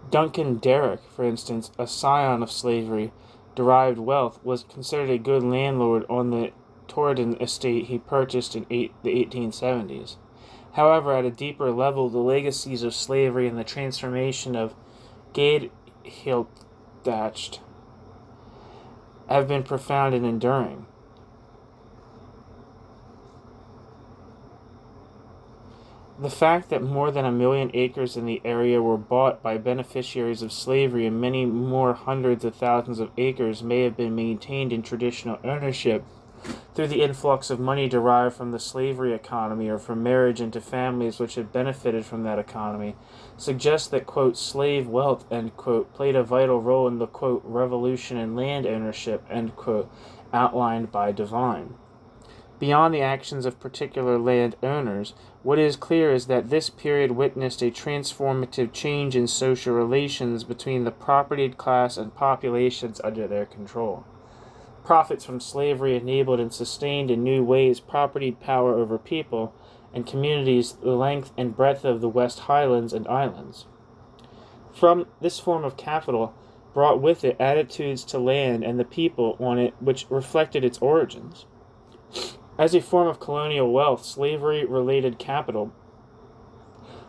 Duncan Derrick, for instance, a scion of slavery-derived wealth, was considered a good landlord on the Torridon estate he purchased in the 1870s. However, at a deeper level, the legacies of slavery and the transformation of Gaedhilcht have been profound and enduring. The fact that more than 1 million acres in the area were bought by beneficiaries of slavery and many more hundreds of thousands of acres may have been maintained in traditional ownership through the influx of money derived from the slavery economy or from marriage into families which had benefited from that economy, suggests that, quote, slave wealth, end quote, played a vital role in the, quote, revolution in land ownership, end quote, outlined by Devine. Beyond the actions of particular land owners, what is clear is that this period witnessed a transformative change in social relations between the propertied class and populations under their control. Profits from slavery enabled and sustained in new ways property power over people and communities the length and breadth of the West Highlands and Islands. From this form of capital brought with it attitudes to land and the people on it which reflected its origins. As a form of colonial wealth, slavery-related capital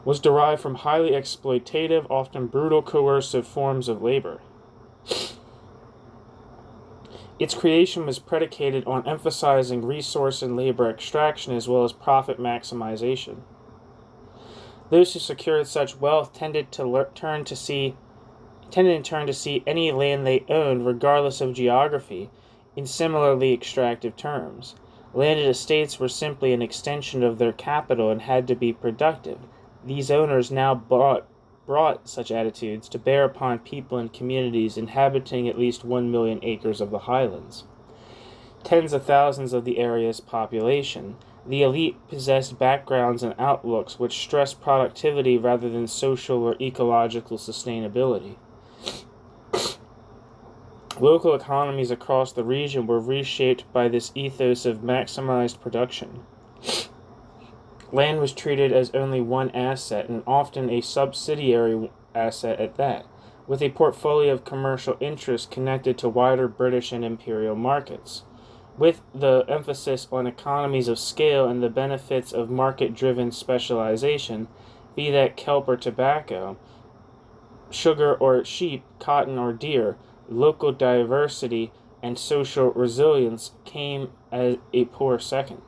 was derived from highly exploitative, often brutal, coercive forms of labor. Its creation was predicated on emphasizing resource and labor extraction as well as profit maximization. Those who secured such wealth tended in turn to see any land they owned, regardless of geography, in similarly extractive terms. Landed estates were simply an extension of their capital and had to be productive. These owners now brought such attitudes to bear upon people and communities inhabiting at least 1 million acres of the Highlands. Tens of thousands of the area's population, the elite possessed backgrounds and outlooks which stressed productivity rather than social or ecological sustainability. Local economies across the region were reshaped by this ethos of maximized production. Land was treated as only one asset, and often a subsidiary asset at that, with a portfolio of commercial interests connected to wider British and imperial markets. With the emphasis on economies of scale and the benefits of market-driven specialization, be that kelp or tobacco, sugar or sheep, cotton or deer, local diversity and social resilience came as a poor second.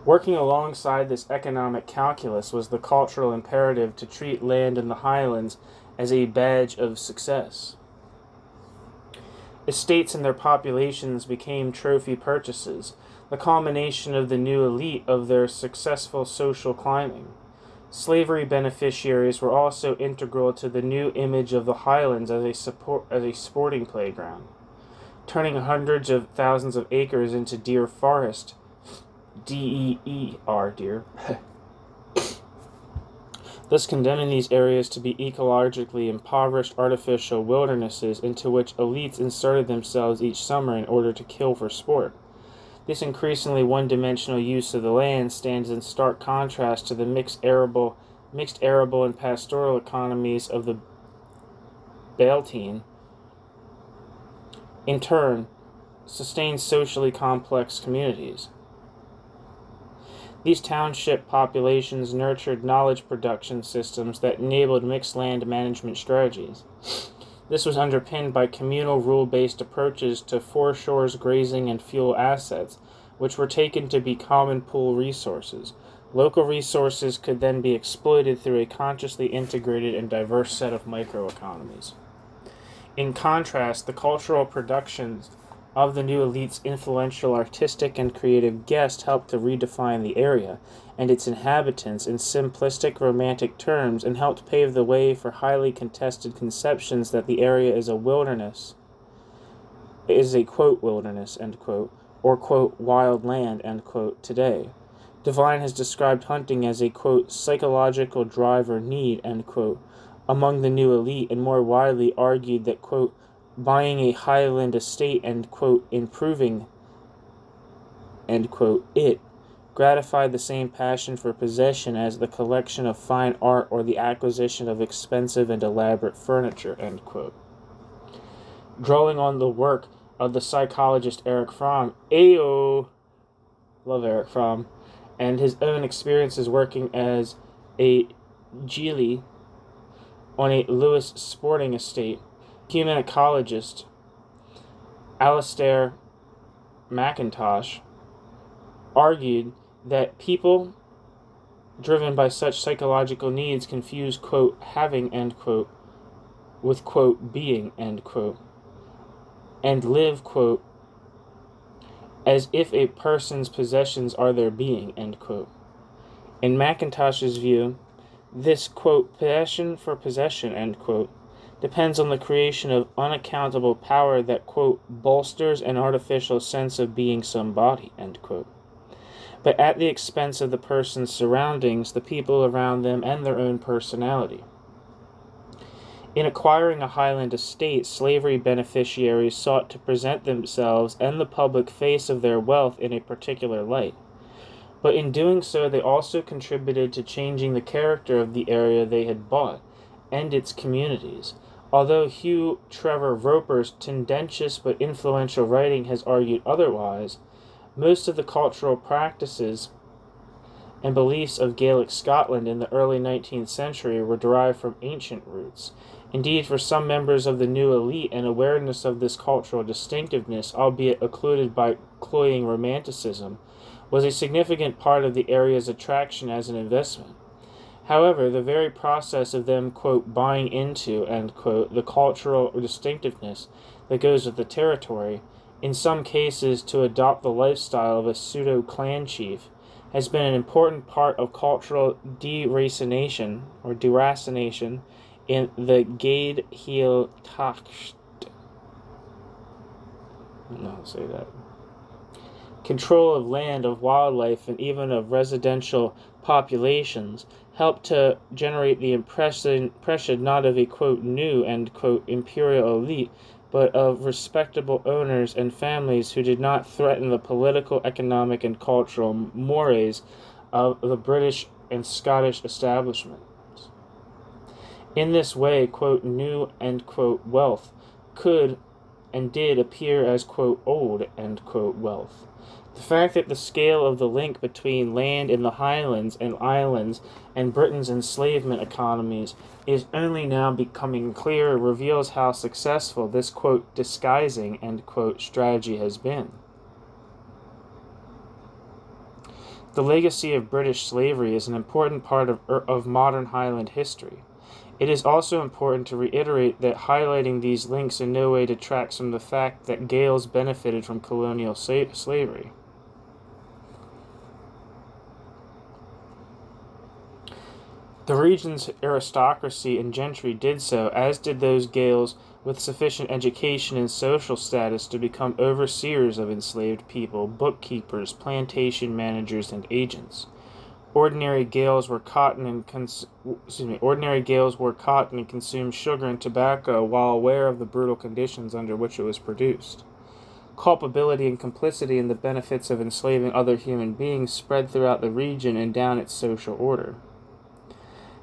Working alongside this economic calculus was the cultural imperative to treat land in the Highlands as a badge of success. Estates and their populations became trophy purchases. the culmination of the new elite of their successful social climbing. Slavery beneficiaries were also integral to the new image of the Highlands as a sporting playground, turning hundreds of thousands of acres into deer forest, D-E-E-R, deer, thus condemning these areas to be ecologically impoverished artificial wildernesses into which elites inserted themselves each summer in order to kill for sport. This increasingly one-dimensional use of the land stands in stark contrast to the mixed arable and pastoral economies of the Plantation. In turn, sustains socially complex communities. These township populations nurtured knowledge production systems that enabled mixed land management strategies. This was underpinned by communal rule-based approaches to foreshores grazing and fuel assets, which were taken to be common pool resources. Local resources could then be exploited through a consciously integrated and diverse set of microeconomies. In contrast, the cultural productions of the new elite's influential artistic and creative guest helped to redefine the area and its inhabitants in simplistic romantic terms and helped pave the way for highly contested conceptions that the area is a wilderness, quote, wilderness, end quote, or, quote, wild land, end quote, today. Devine has described hunting as a, quote, psychological drive or need, end quote, among the new elite, and more widely argued that, quote, buying a highland estate and, quote, improving, end quote, it, gratified the same passion for possession as the collection of fine art or the acquisition of expensive and elaborate furniture, end quote. Drawing on the work of the psychologist Erich Fromm, love Erich Fromm, and his own experiences working as a geely on a Lewis sporting estate, human ecologist Alistair McIntosh argued that people driven by such psychological needs confuse, quote, having, end quote, with, quote, being, end quote, and live, quote, as if a person's possessions are their being, end quote. In McIntosh's view, this, quote, passion for possession, end quote, depends on the creation of unaccountable power that, quote, bolsters an artificial sense of being somebody, end quote, but at the expense of the person's surroundings, the people around them, and their own personality. In acquiring a Highland estate, slavery beneficiaries sought to present themselves and the public face of their wealth in a particular light. But in doing so, they also contributed to changing the character of the area they had bought and its communities. Although Hugh Trevor Roper's tendentious but influential writing has argued otherwise, most of the cultural practices and beliefs of Gaelic Scotland in the early 19th century were derived from ancient roots. Indeed, for some members of the new elite, an awareness of this cultural distinctiveness, albeit occluded by cloying romanticism, was a significant part of the area's attraction as an investment. However, the very process of them, quote, buying into, end quote, the cultural distinctiveness that goes with the territory, in some cases to adopt the lifestyle of a pseudo-clan chief, has been an important part of cultural deracination in the Gade Heel Tacht. I don't know how to say that. Control of land, of wildlife, and even of residential populations helped to generate the impression not of a, quote, new, end quote, imperial elite, but of respectable owners and families who did not threaten the political, economic, and cultural mores of the British and Scottish establishments. In this way, quote, new, end quote, wealth could and did appear as, quote, old, end quote, wealth. The fact that the scale of the link between land in the Highlands and Islands and Britain's enslavement economies is only now becoming clearer reveals how successful this, quote, disguising, end quote, strategy has been. The legacy of British slavery is an important part of modern Highland history. It is also important to reiterate that highlighting these links in no way detracts from the fact that Gaels benefited from colonial slavery. The region's aristocracy and gentry did so, as did those Gaels with sufficient education and social status to become overseers of enslaved people, bookkeepers, plantation managers, and agents. Ordinary Gaels wore cotton and consumed sugar and tobacco while aware of the brutal conditions under which it was produced. Culpability and complicity in the benefits of enslaving other human beings spread throughout the region and down its social order.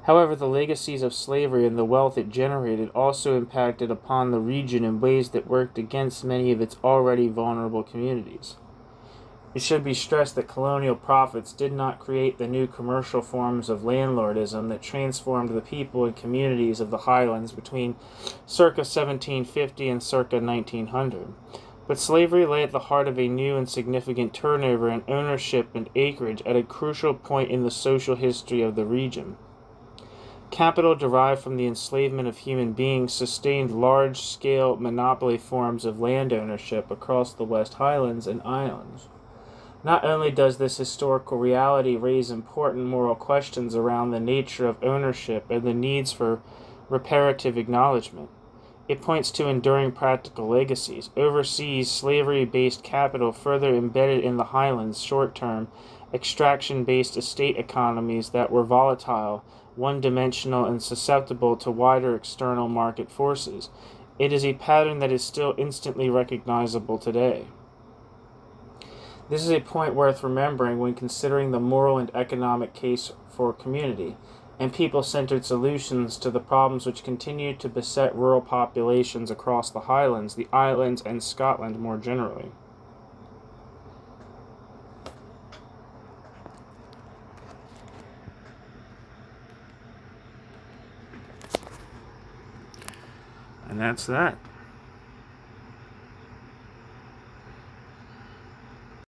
However, the legacies of slavery and the wealth it generated also impacted upon the region in ways that worked against many of its already vulnerable communities. It should be stressed that colonial profits did not create the new commercial forms of landlordism that transformed the people and communities of the Highlands between circa 1750 and circa 1900. But slavery lay at the heart of a new and significant turnover in ownership and acreage at a crucial point in the social history of the region. Capital derived from the enslavement of human beings sustained large-scale monopoly forms of land ownership across the West Highlands and Islands. Not only does this historical reality raise important moral questions around the nature of ownership and the needs for reparative acknowledgement, it points to enduring practical legacies. Overseas, slavery-based capital further embedded in the Highlands short-term, extraction-based estate economies that were volatile, one-dimensional, and susceptible to wider external market forces. It is a pattern that is still instantly recognizable today. This is a point worth remembering when considering the moral and economic case for community and people-centered solutions to the problems which continue to beset rural populations across the Highlands, the Islands, and Scotland more generally. And that's that.